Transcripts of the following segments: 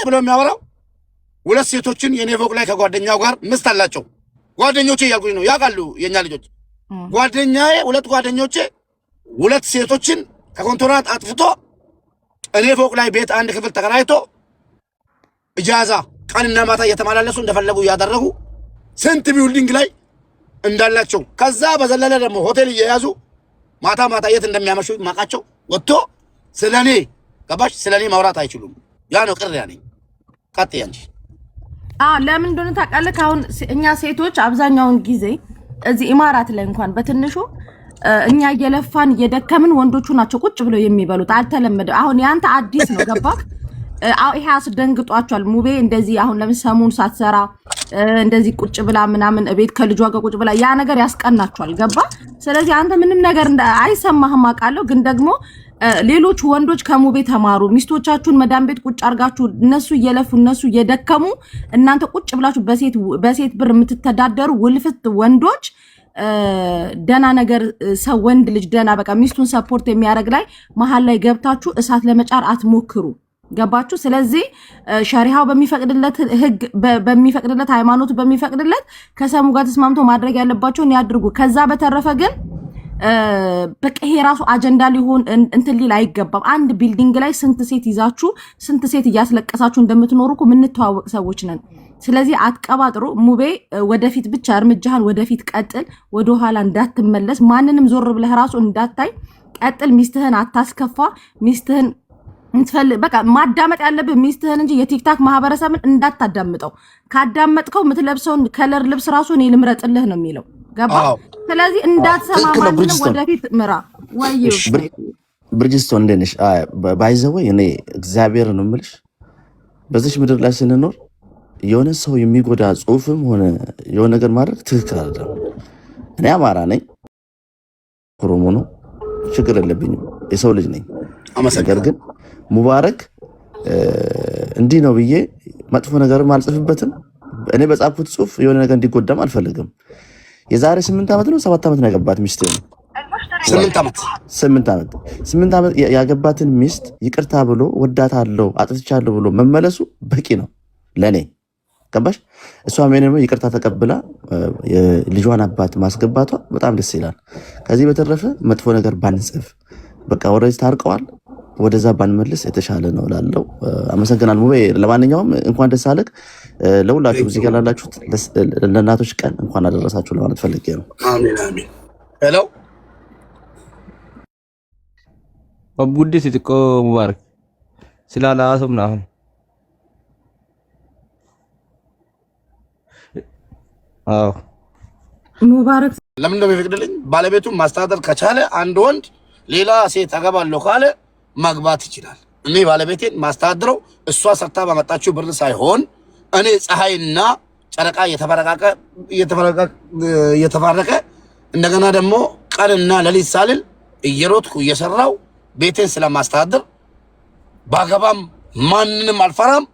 ብሎ የሚያወራው ሁለት ሴቶችን የኔ ፎቅ ላይ ከጓደኛው ጋር ምስት አላቸው። ጓደኞቼ እያልኩኝ ነው ያውቃሉ የኛ ልጆች። ጓደኛዬ ሁለት ጓደኞቼ ሁለት ሴቶችን ከኮንትራት አጥፍቶ እኔ ፎቅ ላይ ቤት አንድ ክፍል ተከራይቶ እጃዛ ቀንና ማታ እየተመላለሱ እንደፈለጉ ያደረጉ ስንት ቢልዲንግ ላይ እንዳላቸው ከዛ በዘለለ ደግሞ ሆቴል እየያዙ ማታ ማታ የት እንደሚያመሹ ማቃቸው ወጥቶ ስለኔ ገባሽ ስለኔ ማውራት አይችሉም። ያ ነው ቅር ያለኝ። ቀጥያ እንጂ ለምን እንደሆነ ታውቃለህ? አሁን እኛ ሴቶች አብዛኛውን ጊዜ እዚህ ኢማራት ላይ እንኳን በትንሹ እኛ እየለፋን እየደከምን ወንዶቹ ናቸው ቁጭ ብለው የሚበሉት። አልተለመደ። አሁን ያንተ አዲስ ነው ገባህ? ይሄ አስደንግጧቸዋል። ሙቤ እንደዚህ አሁን ለምሳሙን ሳትሰራ እንደዚህ ቁጭ ብላ ምናምን ቤት ከልጇ ጋር ቁጭ ብላ ያ ነገር ያስቀናቸዋል። ገባ? ስለዚህ አንተ ምንም ነገር አይሰማህም አውቃለሁ። ግን ደግሞ ሌሎች ወንዶች ከሙቤ ተማሩ። ሚስቶቻችሁን መዳም ቤት ቁጭ አርጋችሁ እነሱ እየለፉ እነሱ እየደከሙ እናንተ ቁጭ ብላችሁ በሴት ብር የምትተዳደሩ ውልፍት ወንዶች ደና ነገር ሰው ወንድ ልጅ ደና በቃ ሚስቱን ሰፖርት የሚያደርግ ላይ መሀል ላይ ገብታችሁ እሳት ለመጫር አትሞክሩ። ገባችሁ? ስለዚህ ሸሪዓው በሚፈቅድለት ህግ በሚፈቅድለት ሃይማኖት በሚፈቅድለት ከሰሙ ጋር ተስማምቶ ማድረግ ያለባቸውን ያድርጉ። ከዛ በተረፈ ግን በቃ ይሄ ራሱ አጀንዳ ሊሆን እንትን ሊል አይገባም። አንድ ቢልዲንግ ላይ ስንት ሴት ይዛችሁ ስንት ሴት እያስለቀሳችሁ እንደምትኖሩ እኮ የምንተዋወቅ ሰዎች ነን። ስለዚህ አትቀባጥሩ። ሙቤ ወደፊት ብቻ እርምጃህን ወደፊት ቀጥል፣ ወደ ኋላ እንዳትመለስ። ማንንም ዞር ብለህ ራሱ እንዳታይ ቀጥል። ሚስትህን አታስከፋ። ሚስትህን በቃ ማዳመጥ ያለብህ ሚስትህን እንጂ የቲክታክ ማህበረሰብን እንዳታዳምጠው። ካዳመጥከው የምትለብሰውን ከለር ልብስ ራሱ እኔ ልምረጥልህ ነው የሚለው። ገባ? ስለዚህ እንዳትሰማ ማንንም ወደፊት ምራ። ወይዬ ብርጅስቶን እንደነሽ ባይዘው እኔ እግዚአብሔር ነው የምልሽ በዚህ ምድር ላይ ስንኖር የሆነ ሰው የሚጎዳ ጽሁፍም ሆነ የሆነ ነገር ማድረግ ትክክል አይደለም። እኔ አማራ ነኝ፣ ኦሮሞ ነው፣ ችግር የለብኝም፣ የሰው ልጅ ነኝ። ነገር ግን ሙባረክ እንዲህ ነው ብዬ መጥፎ ነገርም አልጽፍበትም። እኔ በጻፍኩት ጽሁፍ የሆነ ነገር እንዲጎዳም አልፈልግም። የዛሬ 8 ዓመት ነው 7 ዓመት ነው ያገባት ሚስት ነው 8 ዓመት ያገባትን ሚስት ይቅርታ ብሎ ወዳታለሁ አጥፍቻለሁ ብሎ መመለሱ በቂ ነው ለኔ። ገባሽ? እሷ ምንም ይቅርታ ተቀብላ የልጇን አባት ማስገባቷ በጣም ደስ ይላል። ከዚህ በተረፈ መጥፎ ነገር ባንጽፍ በቃ ወረጅ ታርቀዋል፣ ወደዛ ባንመልስ የተሻለ ነው ላለው አመሰግናለሁ። ሙቤ ለማንኛውም እንኳን ደስ አለህ። ለሁላችሁ እዚህ ጋር ላላችሁት ለእናቶች ቀን እንኳን አደረሳችሁ ለማለት ፈልጌ ነው። አሜን አሜን። ሄሎ አቡዲ ሲጥቆ ሙባረክ ስላላ አሰምና አሁን ሙባረክ ለምን እንደሚፈቅድልኝ ባለቤቱን ማስተዳደር ከቻለ አንድ ወንድ ሌላ ሴት አገባለሁ ካለ ማግባት ይችላል። እኔ ባለቤቴን ማስተዳድረው እሷ ሰርታ ባመጣችው ብር ሳይሆን እኔ ፀሐይና ጨረቃ እየተፈረቀ እንደገና ደግሞ ቀንና ሌሊት ሳልል እየሮጥኩ እየሰራው ቤቴን ስለማስተዳድር ባገባም ማንንም አልፈራም።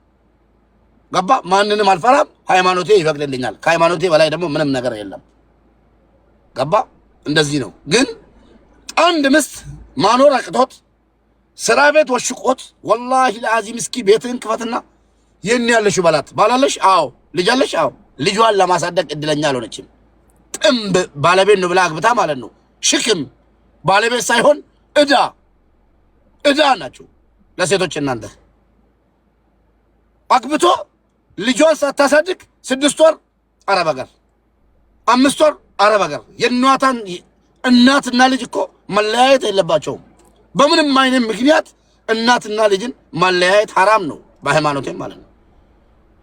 ገባ? ማንንም አልፈራም። ሃይማኖቴ ይፈቅድልኛል። ከሃይማኖቴ በላይ ደግሞ ምንም ነገር የለም። ገባ? እንደዚህ ነው። ግን አንድ ምስት ማኖር አቅቶት ስራ ቤት ወሽቆት ወላሂ ለአዚም እስኪ ቤትህን ክፈትና የኔ ያለሽ ባላት ባላለሽ? አዎ። ልጅ አለሽ? አዎ። ልጇን ለማሳደግ እድለኛ አልሆነችም። ጥምብ ባለቤት ነው ብላ አግብታ ማለት ነው። ሽክም ባለቤት ሳይሆን እዳ ናቸው ለሴቶች። እናንተ አግብቶ ልጇን ሳታሳድግ 6 ወር አረብ ሀገር 5 ወር አረብ ሀገር የእናታን እናትና ልጅ እኮ መለያየት የለባቸውም። በምንም አይነት ምክንያት እናትና ልጅን ማለያየት ሐራም ነው በሃይማኖቴም ማለት ነው።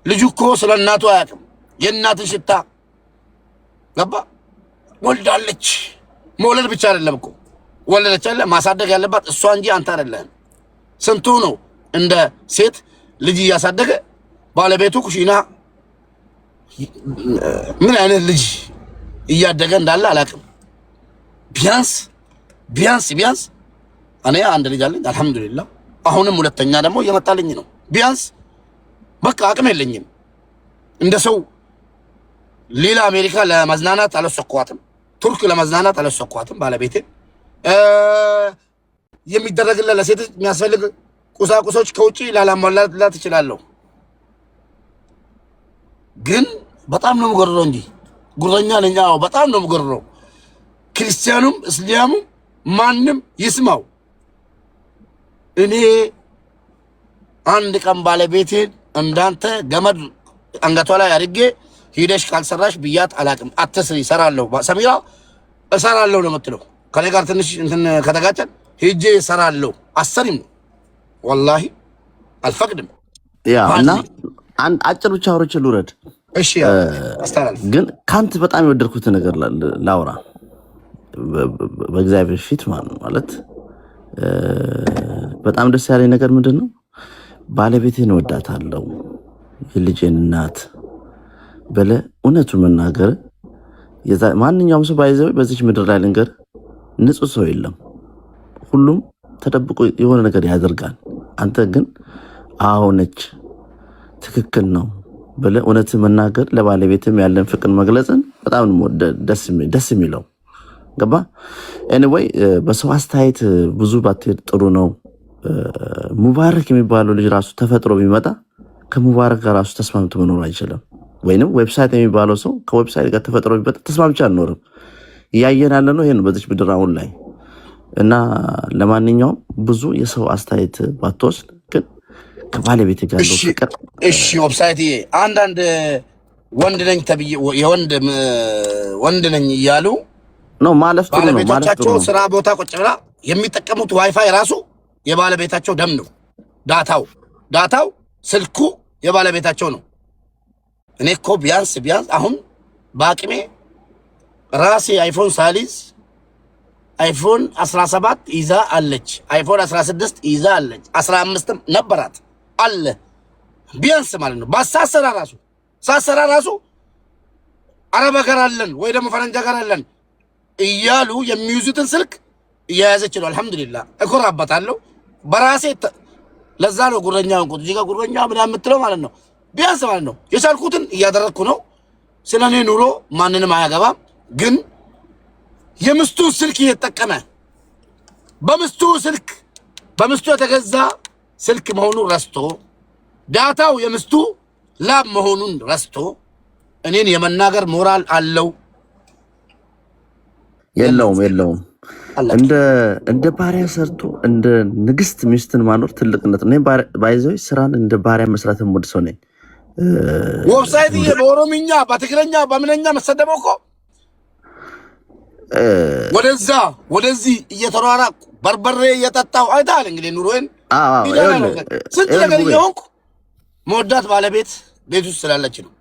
ልጁ እኮ ስለ እናቱ አያውቅም። የእናትን ሽታ ገባ? ወልዳለች። መውለድ ብቻ አይደለም እኮ ወለደች አለ ማሳደግ ያለባት እሷ እንጂ አንተ አይደለም። ስንቱ ነው እንደ ሴት ልጅ እያሳደገ ባለቤቱ ኩሽና ምን አይነት ልጅ እያደገ እንዳለ አላውቅም። ቢያንስ እኔ አንድ ልጅ አለኝ አልহামዱሊላህ። አሁንም ሁለተኛ ደግሞ እየመጣልኝ ነው። ቢያንስ በቃ አቅም የለኝም እንደ ሰው ሌላ አሜሪካ ለመዝናናት አልወሰኳትም፣ ቱርክ ለመዝናናት አልወሰኳትም። ባለቤቴ የሚደረግለት ለሴት የሚያስፈልግ ቁሳቁሶች ከውጪ ላላሟላት እችላለሁ። ግን በጣም ነው የምገርረው እንጂ ጉረኛ ነኝ። አዎ በጣም ነው የምገርረው። ክርስቲያኑም እስላሙም ማንም ይስማው። እኔ አንድ ቀን ባለቤቴን እንዳንተ ገመድ አንገቷ ላይ አድርጌ ሂደሽ ካልሰራሽ ብያት አላቅም። አትስሪ እሰራለሁ፣ ሰሚራ እሰራለሁ ነው የምትለው። ከኔ ጋር ትንሽ እንትን ከተጋጨን ሂጄ እሰራለሁ። አሰሪም ወላሂ አልፈቅድም። ያ እና አጭር ብቻ አውርቼ ልውረድ። እሺ አስተላልፍ። ግን ካንተ በጣም የወደድኩት ነገር ላውራ በእግዚአብሔር ፊት ማለት በጣም ደስ ያለኝ ነገር ምንድን ነው? ባለቤቴን እወዳታለሁ የልጄን እናት በለ እውነቱን መናገር ማንኛውም ሰው ባይዘው በዚች ምድር ላይ ልንገር ንጹህ ሰው የለም። ሁሉም ተደብቆ የሆነ ነገር ያደርጋል። አንተ ግን አሁነች ትክክል ነው በለ እውነቱን መናገር ለባለቤትም ያለን ፍቅር መግለጽን በጣም ደስ የሚለው ገባ። ኤኒዌይ በሰው አስተያየት ብዙ ባትሄድ ጥሩ ነው። ሙባረክ የሚባለው ልጅ ራሱ ተፈጥሮ ቢመጣ ከሙባረክ ጋር ራሱ ተስማምቶ መኖር አይችልም። ወይንም ዌብሳይት የሚባለው ሰው ከዌብሳይት ጋር ተፈጥሮ ቢመጣ ተስማምቼ አልኖርም። እያየን ያለ ነው ይሄን በዚህ ምድር አሁን ላይ እና ለማንኛውም ብዙ የሰው አስተያየት ባትወስድ ግን ከባለቤት ጋር ነው ፍቅር። እሺ ዌብሳይት አንዳንድ ወንድ ነኝ ተብዬ ወንድ ነኝ እያሉ ነው ማለፍ ጥሩ ነው። ባለቤቶቻቸው ስራ ቦታ ቁጭ ብላ የሚጠቀሙት ዋይፋይ ራሱ የባለቤታቸው ደም ነው። ዳታው ስልኩ የባለቤታቸው ነው። እኔ እኮ ቢያንስ አሁን በአቅሜ ራሴ አይፎን ሳሊዝ አይፎን 17 ይዛ አለች፣ አይፎን 16 ይዛ አለች፣ 15ም ነበራት አለ ቢያንስ ማለት ነው። ሳሰራ ራሱ አረብ ሀገር አለን ወይ ደግሞ ፈረንጅ ሀገር አለን እያሉ የሚይዙትን ስልክ እያያዘች ነው። አልሐምዱሊላህ እኮራበታለሁ በራሴ። ለዛ ነው ጉረኛውን ቁጥ እዚህ ጋር ጉረኛ ምናምን የምትለው ማለት ነው። ቢያንስ ማለት ነው የቻልኩትን እያደረግኩ ነው። ስለኔ ኑሮ ማንንም አያገባም። ግን የምስቱ ስልክ እየተጠቀመ በምስቱ የተገዛ ስልክ መሆኑን ረስቶ ዳታው የምስቱ ላብ መሆኑን ረስቶ እኔን የመናገር ሞራል አለው የለውም? እንደ ባሪያ ሰርቶ እንደ ንግስት ሚስትን ማኖር ትልቅነት ነው። ባይዘው ስራን እንደ ባሪያ መስራት የምወድ ሰው ነኝ። ዌብሳይት በኦሮምኛ በትግረኛ በምንኛ መሰደበው እኮ ወደዚህ እየተሯራቁ በርበሬ እየጠጣሁ አይተሃል። እንግዲህ ኑሮዬን ስንት ነገር እየሆንኩ መወዳት ባለቤት ቤት ውስጥ ስላለች ነው።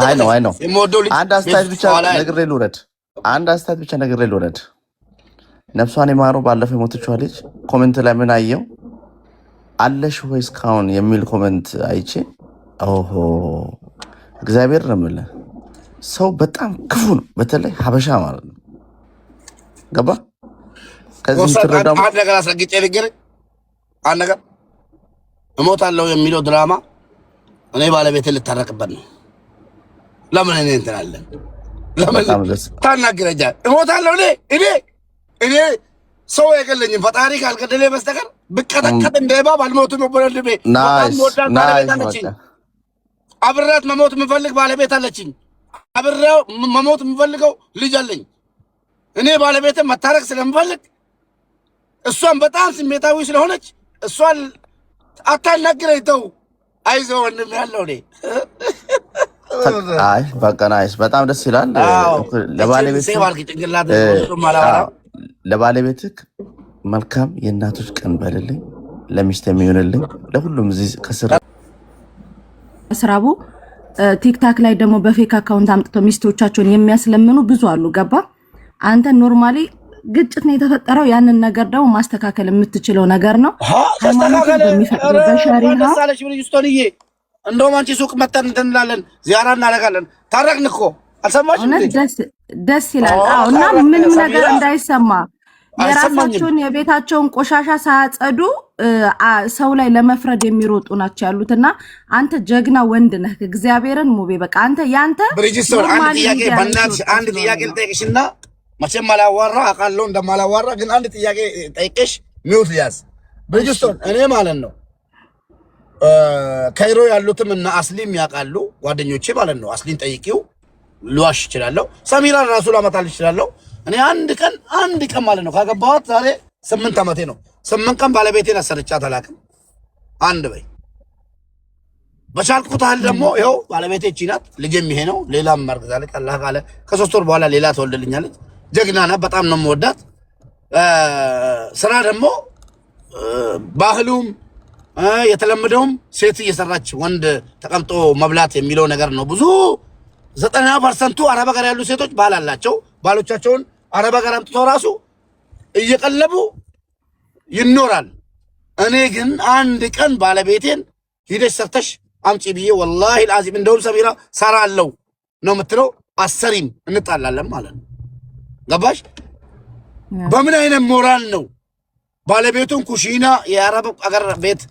አይ ነው የምወደው ልጅ አንድ አስተያየት ብቻ ነግሬ ልውረድ። ነፍሷን የማረው ባለፈው የሞተችዋ ልጅ ኮሜንት ላይ ምን አየው አለሽ ወይ እስካሁን የሚል ኮሜንት አይቼ ኦሆ እግዚአብሔር ነው የምልህ። ሰው በጣም ክፉ ነው፣ በተለይ ሀበሻ ማለት ነው። ገባ ከዚህ ትረዳሙ። አንድ ነገር አስረግጬ ልንገርህ፣ አንድ ነገር እሞታለሁ የሚለው ድራማ እኔ ባለቤቴን ልታረቅበት ነው። ለምን እኔ እንትን አለን? ለምን ታናግረኛለህ? እሞታለሁ እኔ ሰው አይገለኝም። ፈጣሪ ካልገደለ በስተቀር ብቀጠቀጥ እንደ እባብ አልሞትም። ወንድሜ አብሬያት መሞት የምፈልግ ባለቤት አለችኝ። አብሬው መሞት የምፈልገው ልጅ አለኝ። እኔ ባለቤትን መታረቅ ስለምፈልግ እሷን በጣም ስሜታዊ ስለሆነች እሷን አታናግረኝ። ተው አይዞህ ወንድሜ ያለው እኔ አይ በቃ ናይስ፣ በጣም ደስ ይላል። ለባለቤትህ መልካም የእናቶች ቀን በልልኝ፣ ለሚስት የሚሆንልኝ ለሁሉም እዚህ ከስራ ስራቡ ቲክታክ ላይ ደግሞ በፌክ አካውንት አምጥተው ሚስቶቻቸውን የሚያስለምኑ ብዙ አሉ። ገባ አንተ ኖርማሊ ግጭት ነው የተፈጠረው። ያንን ነገር ደግሞ ማስተካከል የምትችለው ነገር ነው። ተስተካከለ ደሳለች ምን ይስቶንዬ እንደውም አንቺ ሱቅ መተን እንትን እንላለን፣ ዚያራ እናደርጋለን። ታረቅን እኮ አልሰማሽም? ደስ ይላል። አዎ። እና ምንም ነገር እንዳይሰማ የራሳቸውን የቤታቸውን ቆሻሻ ሳያጸዱ ሰው ላይ ለመፍረድ የሚሮጡ ናቸው ያሉትና አንተ ጀግና ወንድ ነህ። እግዚአብሔርን ሙቤ በቃ አንተ ያንተ ብሪጅስቶን አንድ ጥያቄ ልጠይቅሽና መቼም አላዋራ አውቃለሁ እንደማላዋራ ግን አንድ ጥያቄ ጠይቅሽ ሚውት ሊያዝ ብሪጅስቶን እኔ ማለት ነው ካይሮ ያሉትም እና አስሊም ያውቃሉ ጓደኞቼ ማለት ነው። አስሊን ጠይቂው ልዋሽ እችላለሁ። ሰሚራን ራሱ ላመጣልሽ እችላለሁ። እኔ አንድ ቀን ማለት ነው ካገባኋት ዛሬ 8 ዓመቴ ነው። 8 ቀን ባለቤቴን አሰርቻት አላውቅም። አንድ በይ በቻልኩት ያህል ደግሞ ይኸው ባለቤቴ እቺ ናት። ልጄም ይሄ ነው። ሌላም ማርግዛለች አላህ ካለ ከ3 ወር በኋላ ሌላ ትወልድልኛለች። ጀግና ናት። በጣም ነው የምወዳት። ስራ ደግሞ ባህሉም የተለመደውም ሴት እየሰራች ወንድ ተቀምጦ መብላት የሚለው ነገር ነው። ብዙ 90% አረብ ሀገር ያሉ ሴቶች ባል አላቸው። ባሎቻቸውን አረብ ሀገር አምጥተው ራሱ እየቀለቡ ይኖራል። እኔ ግን አንድ ቀን ባለቤቴን ሂደሽ ሰርተሽ አምጪ ብዬ ወላሂ العظيم እንደውም ሰሚራ ሰራለው ነው የምትለው። አሰሪም እንጣላለን ማለት ነው። ገባሽ? በምን አይነት ሞራል ነው ባለቤቱን ኩሽና የአረብ ሀገር ቤት